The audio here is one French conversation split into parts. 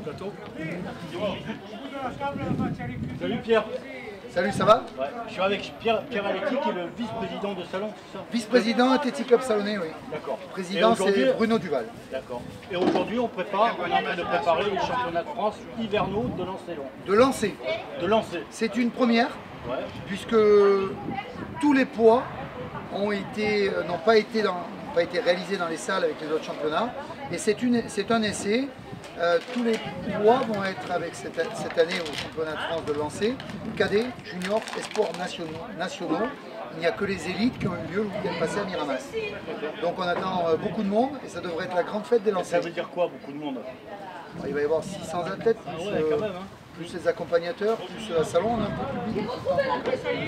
plateau. Salut Pierre. Salut, ça va? Ouais. Je suis avec Pierre Aletti qui est le vice-président de Salon, c'est ça? Vice-président Athletic Club Salonnais, oui. D'accord. Président, c'est Bruno Duval. D'accord. Et aujourd'hui, on est en train de préparer les championnats de France hivernaux de Lancelot. De lancer. De lancer. C'est une première, Ouais. puisque tous les poids n'ont pas été réalisés dans les salles avec les autres championnats. Et c'est un essai. Tous les poids vont être avec cette année au championnat de France de lancer, cadets, juniors, espoirs nationaux. Il n'y a que les élites qui ont eu lieu le week-end passé à Miramas. Donc on attend beaucoup de monde et ça devrait être la grande fête des lancers. Ça veut dire quoi, beaucoup de monde? Il va y avoir 600 athlètes, plus les accompagnateurs, plus la salon, on a un peu de public.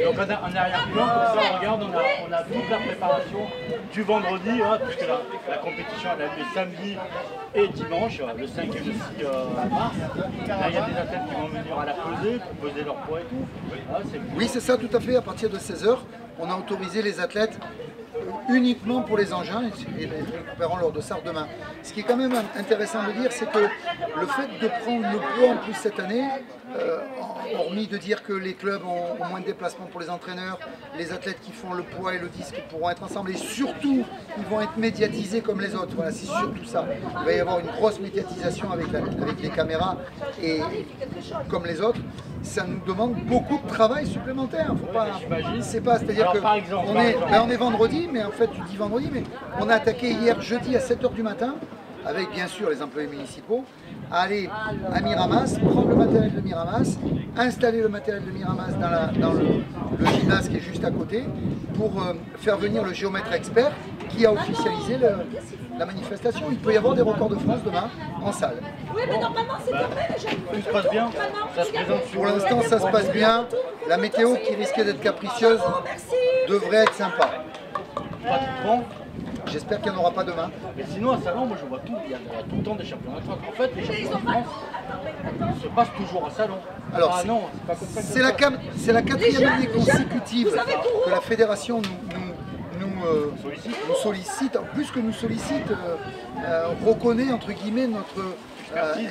Donc en arrière-plan, comme ça, on regarde, on a toute la préparation du vendredi, hein, puisque la compétition elle a lieu samedi et dimanche, le 5 et le 6 mars. Là, il y a des athlètes qui vont venir à la pesée pour peser leur poids et tout. Ah, oui, c'est ça, tout à fait. À partir de 16 h, on a autorisé les athlètes uniquement pour les engins et les récupérons lors de SAR demain. Ce qui est quand même intéressant de dire, c'est que le fait de prendre le poids en plus cette année, hormis de dire que les clubs ont moins de déplacements pour les entraîneurs, les athlètes qui font le poids et le disque pourront être ensemble et surtout ils vont être médiatisés comme les autres. Voilà, c'est surtout ça. Il va y avoir une grosse médiatisation avec les caméras et comme les autres. Ça nous demande beaucoup de travail supplémentaire. Faut pas, c'est-à-dire que on est vendredi, mais en fait tu dis vendredi, mais on a attaqué hier jeudi à 7 h du matin, avec bien sûr les employés municipaux, à aller à Miramas, prendre le matériel de Miramas, installer le matériel de Miramas dans le gymnase qui est juste à côté, pour faire venir le géomètre expert qui a officialisé la manifestation. Il peut y avoir des records de France demain en salle. Oui, mais normalement c'est fermé, tout se passe bien. Ça se présente pour l'instant, ça se passe bien. La météo qui risquait d'être capricieuse devrait être sympa. Pas tout grand. J'espère qu'il n'y en aura pas demain. Mais sinon, à Salon, moi je vois tout. Il y a tout le temps des championnats de France. En fait, les championnats de France se passent toujours à Salon. Alors, non, c'est pas comme ça. C'est la quatrième année consécutive que la fédération nous sollicite, plus que nous sollicite, reconnaît entre guillemets notre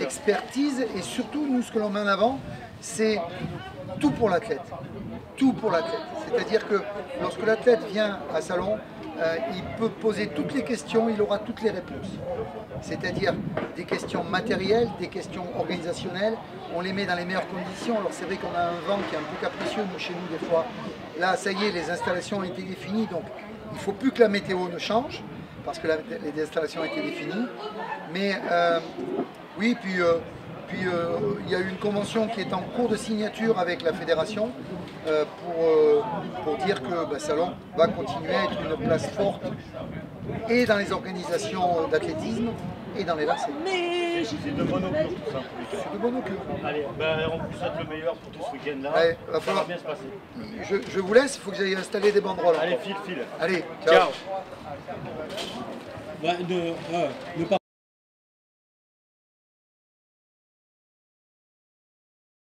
expertise et surtout nous ce que l'on met en avant c'est tout pour l'athlète. Tout pour l'athlète. C'est-à-dire que lorsque l'athlète vient à Salon, il peut poser toutes les questions, il aura toutes les réponses. C'est-à-dire des questions matérielles, des questions organisationnelles, on les met dans les meilleures conditions. Alors c'est vrai qu'on a un vent qui est un peu capricieux chez nous des fois. Là ça y est, les installations ont été définies, donc il ne faut plus que la météo ne change, parce que les installations ont été définies. Mais oui, puis il y a eu une convention qui est en cours de signature avec la fédération pour dire que Salon va continuer à être une place forte et dans les organisations d'athlétisme et dans les lacets. C'est de bon augure tout ça. C'est de bon augure. Allez, on vous souhaite le meilleur pour tout ce week-end-là. Ça va bien se passer. Je vous laisse, il faut que j'aille installer des banderoles. Allez, file. Allez, ciao. Ciao.